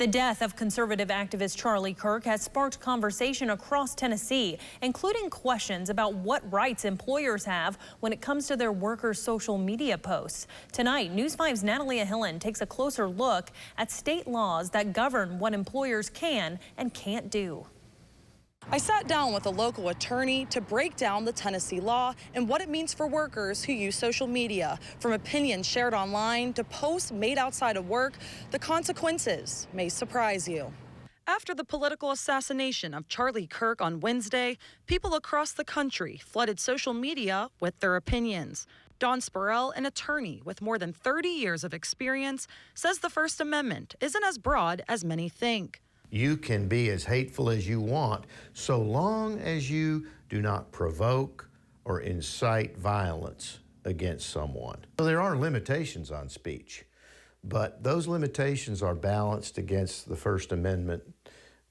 The death of conservative activist Charlie Kirk has sparked conversation across Tennessee, including questions about what rights employers have when it comes to their workers' social media posts. Tonight, News 5's Natalia Hillen takes a closer look at state laws that govern what employers can and can't do. I sat down with a local attorney to break down the Tennessee law and what it means for workers who use social media. From opinions shared online to posts made outside of work, the consequences may surprise you. After the political assassination of Charlie Kirk on Wednesday, people across the country flooded social media with their opinions. Don Spurrell, an attorney with more than 30 years of experience, says the First Amendment isn't as broad as many think. You can be as hateful as you want, so long as you do not provoke or incite violence against someone. So there are limitations on speech, but those limitations are balanced against the First Amendment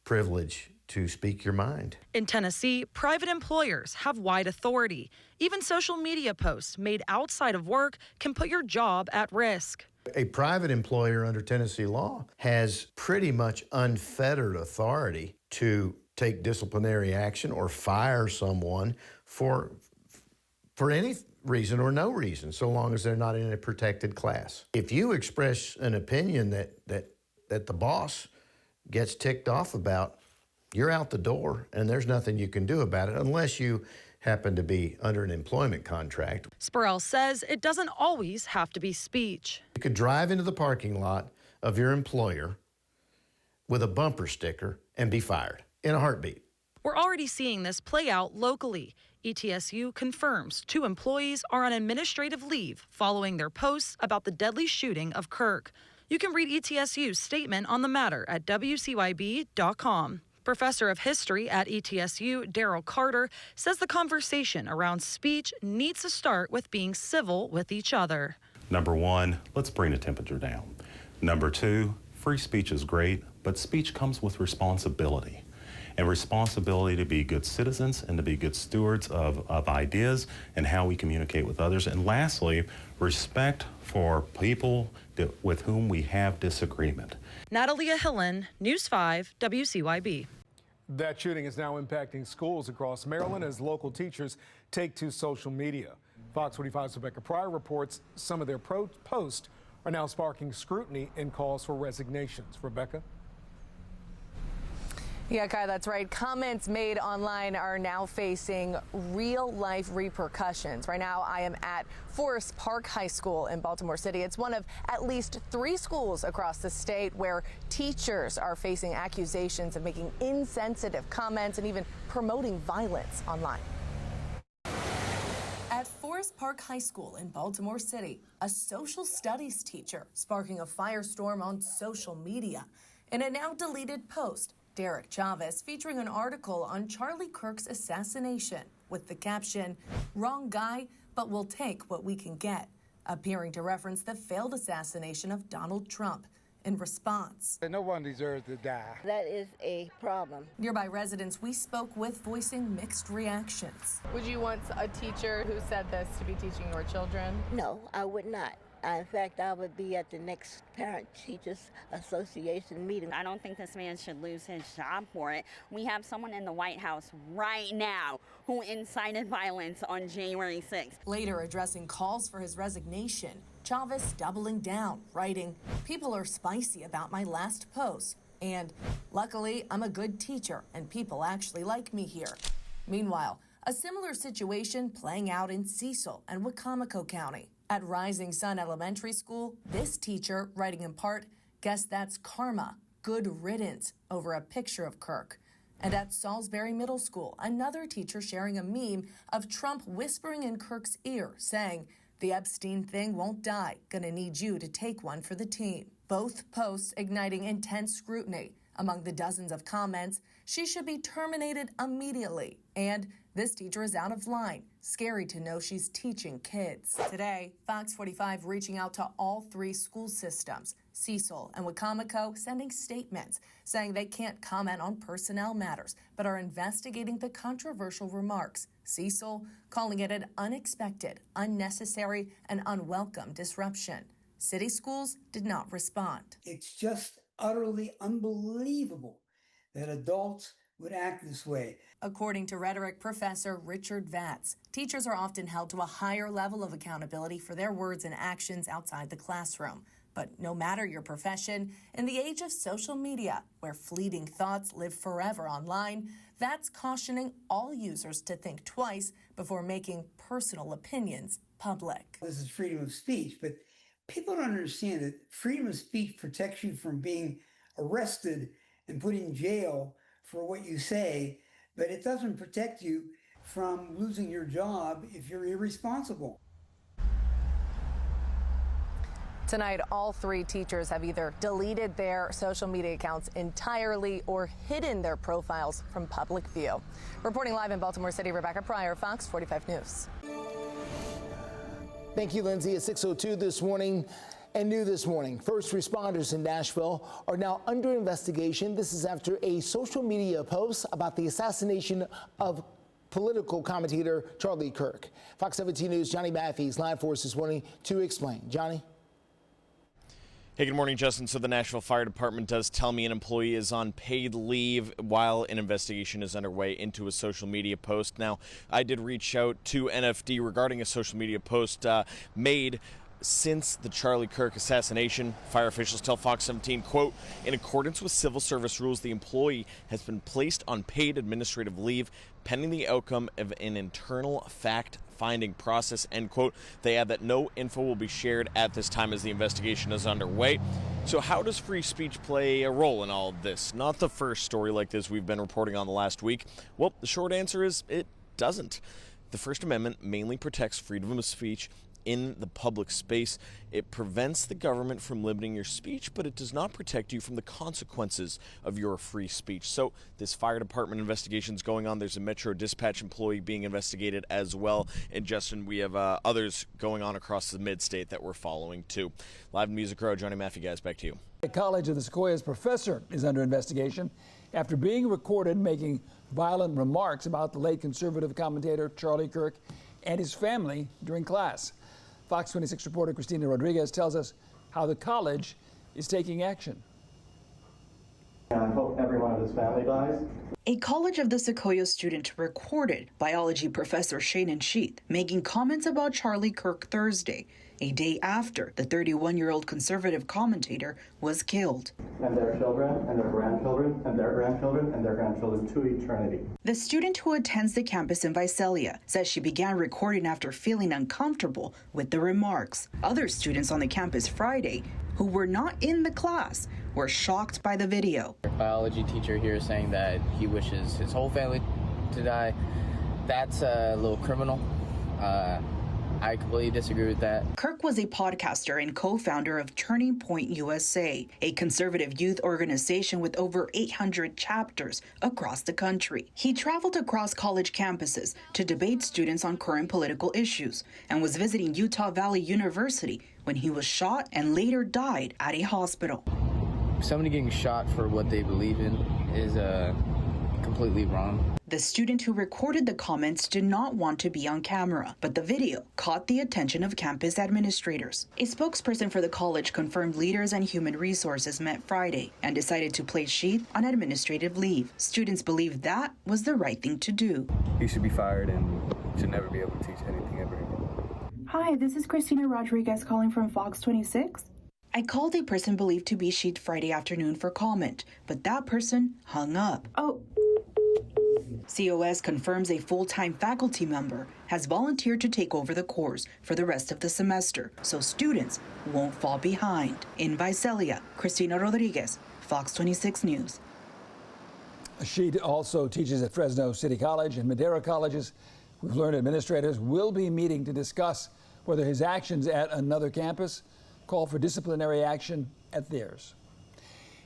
privilege to speak your mind. In Tennessee, private employers have wide authority. Even social media posts made outside of work can put your job at risk. A private employer under Tennessee law has pretty much unfettered authority to take disciplinary action or fire someone for any reason or no reason, so long as they're not in a protected class. If you express an opinion that the boss gets ticked off about, you're out the door, and there's nothing you can do about it unless you happen to be under an employment contract. Spurrell says it doesn't always have to be speech. You could drive into the parking lot of your employer with a bumper sticker and be fired in a heartbeat. We're already seeing this play out locally. ETSU confirms 2 employees are on administrative leave following their posts about the deadly shooting of Kirk. You can read ETSU's statement on the matter at WCYB.com. Professor of History at ETSU, Daryl Carter, says the conversation around speech needs to start with being civil with each other. Number 1, let's bring the temperature down. Number 2, free speech is great, but speech comes with responsibility. And responsibility to be good citizens and to be good stewards of ideas and how we communicate with others. And lastly, respect for people with whom we have disagreement. Natalia Hillen, News 5, WCYB. That shooting is now impacting schools across Maryland as local teachers take to social media. Fox 45's Rebecca Pryor reports some of their posts are now sparking scrutiny and calls for resignations. Rebecca? Yeah, Kai, that's right. Comments made online are now facing real-life repercussions. Right now, I am at Forest Park High School in Baltimore City. It's one of at least 3 schools across the state where teachers are facing accusations of making insensitive comments and even promoting violence online. At Forest Park High School in Baltimore City, a social studies teacher sparking a firestorm on social media. In a now deleted post, Derek Chavez featuring an article on Charlie Kirk's assassination with the caption, "Wrong guy, but we'll take what we can get," appearing to reference the failed assassination of Donald Trump. In response, no one deserves to die. That is a problem. Nearby residents we spoke with voicing mixed reactions. Would you want a teacher who said this to be teaching your children? No, I would not. In fact, I would be at the next Parent-Teachers Association meeting. I don't think this man should lose his job for it. We have someone in the White House right now who incited violence on January 6th. Later addressing calls for his resignation, Chavez doubling down, writing, "People are spicy about my last post," and "Luckily, I'm a good teacher and people actually like me here." Meanwhile, a similar situation playing out in Cecil and Wicomico County. At Rising Sun Elementary School, this teacher, writing in part, "Guess that's karma, good riddance," over a picture of Kirk. And at Salisbury Middle School, another teacher sharing a meme of Trump whispering in Kirk's ear, saying, "The Epstein thing won't die, gonna need you to take one for the team." Both posts igniting intense scrutiny. Among the dozens of comments, "She should be terminated immediately," and "This teacher is out of line. Scary to know she's teaching kids." Today, Fox 45 reaching out to all 3 school systems, Cecil and Wicomico, sending statements saying they can't comment on personnel matters, but are investigating the controversial remarks. Cecil calling it an unexpected, unnecessary, and unwelcome disruption. City schools did not respond. It's just utterly unbelievable that adults would act this way. According to rhetoric professor Richard Vatz, teachers are often held to a higher level of accountability for their words and actions outside the classroom. But no matter your profession, in the age of social media, where fleeting thoughts live forever online, Vatz cautioning all users to think twice before making personal opinions public. This is freedom of speech, but people don't understand that freedom of speech protects you from being arrested and put in jail for what you say, but it doesn't protect you from losing your job if you're irresponsible. Tonight, all 3 teachers have either deleted their social media accounts entirely or hidden their profiles from public view. Reporting live in Baltimore City, Rebecca Pryor, Fox 45 News. Thank you, Lindsay. At 6:02 this morning. And new this morning, first responders in Nashville are now under investigation. This is after a social media post about the assassination of political commentator Charlie Kirk. Fox 17 News' Johnny Maffey is live for us this morning to explain. Johnny? Hey, good morning, Justin. So the Nashville Fire Department does tell me an employee is on paid leave while an investigation is underway into a social media post. Now, I did reach out to NFD regarding a social media post made since the Charlie Kirk assassination. Fire officials tell Fox 17, quote, in accordance with civil service rules, the employee has been placed on paid administrative leave pending the outcome of an internal fact-finding process, end quote. They add that no info will be shared at this time as the investigation is underway. So how does free speech play a role in all of this? Not the first story like this we've been reporting on the last week. Well, the short answer is it doesn't. The First Amendment mainly protects freedom of speech in the public space. It prevents the government from limiting your speech, but it does not protect you from the consequences of your free speech. So this fire department investigation is going on. There's a Metro Dispatch employee being investigated as well. And Justin, we have others going on across the mid-state that we're following too. Live in Music Row, Johnny Maffey, guys, back to you. The College of the Sequoias professor is under investigation after being recorded making violent remarks about the late conservative commentator Charlie Kirk and his family during class. Fox 26 reporter Christina Rodriguez tells us how the college is taking action. I hope every one of his family dies. A College of the Sequoias student recorded biology professor Shannon Sheath making comments about Charlie Kirk Thursday, a day after the 31-year-old conservative commentator was killed. And their children, and their grandchildren, and their grandchildren, and their grandchildren to eternity. The student who attends the campus in Visalia says she began recording after feeling uncomfortable with the remarks. Other students on the campus Friday who were not in the class were shocked by the video. Our biology teacher here saying that he wishes his whole family to die. That's a little criminal. I completely disagree with that. Kirk was a podcaster and co-founder of Turning Point USA, a conservative youth organization with over 800 chapters across the country. He traveled across college campuses to debate students on current political issues and was visiting Utah Valley University when he was shot and later died at a hospital. Somebody getting shot for what they believe in is completely wrong. The student who recorded the comments did not want to be on camera, but the video caught the attention of campus administrators. A spokesperson for the college confirmed leaders and human resources met Friday and decided to place Sheath on administrative leave. Students believe that was the right thing to do. He should be fired and should never be able to teach anything ever again. Hi, this is Christina Rodriguez calling from Fox 26. I called a person believed to be Sheath Friday afternoon for comment, but that person hung up. Oh. COS confirms a full-time faculty member has volunteered to take over the course for the rest of the semester, so students won't fall behind. In Visalia, Christina Rodriguez, Fox 26 News. She also teaches at Fresno City College and Madera colleges. We've learned administrators will be meeting to discuss whether his actions at another campus call for disciplinary action at theirs.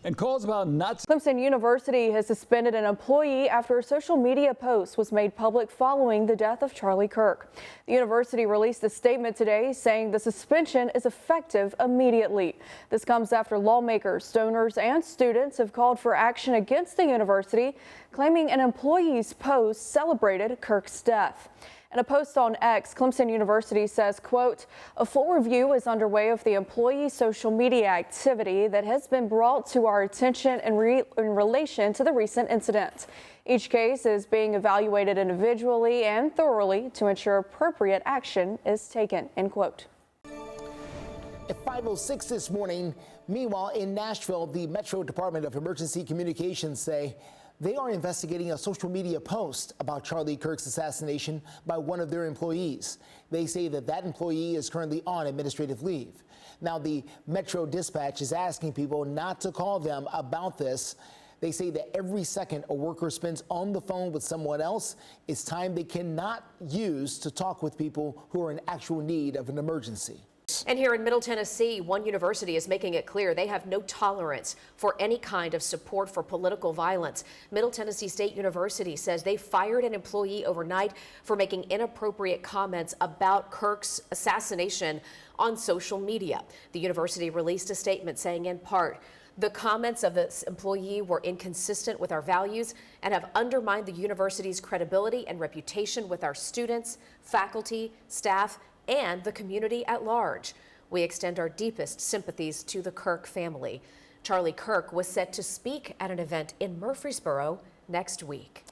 And calls about nuts. Clemson University has suspended an employee after a social media post was made public following the death of Charlie Kirk. The university released a statement today saying the suspension is effective immediately. This comes after lawmakers, donors, and students have called for action against the university, claiming an employee's post celebrated Kirk's death. In a post on X, Clemson University says, quote, a full review is underway of the employee social media activity that has been brought to our attention in relation to the recent incident. Each case is being evaluated individually and thoroughly to ensure appropriate action is taken, end quote. At 5:06 this morning, meanwhile in Nashville, the Metro Department of Emergency Communications say they are investigating a social media post about Charlie Kirk's assassination by one of their employees. They say that employee is currently on administrative leave. Now, the Metro Dispatch is asking people not to call them about this. They say that every second a worker spends on the phone with someone else is time they cannot use to talk with people who are in actual need of an emergency. And here in Middle Tennessee, one university is making it clear they have no tolerance for any kind of support for political violence. Middle Tennessee State University says they fired an employee overnight for making inappropriate comments about Kirk's assassination on social media. The university released a statement saying, in part, the comments of this employee were inconsistent with our values and have undermined the university's credibility and reputation with our students, faculty, staff, and the community at large. We extend our deepest sympathies to the Kirk family. Charlie Kirk was set to speak at an event in Murfreesboro next week.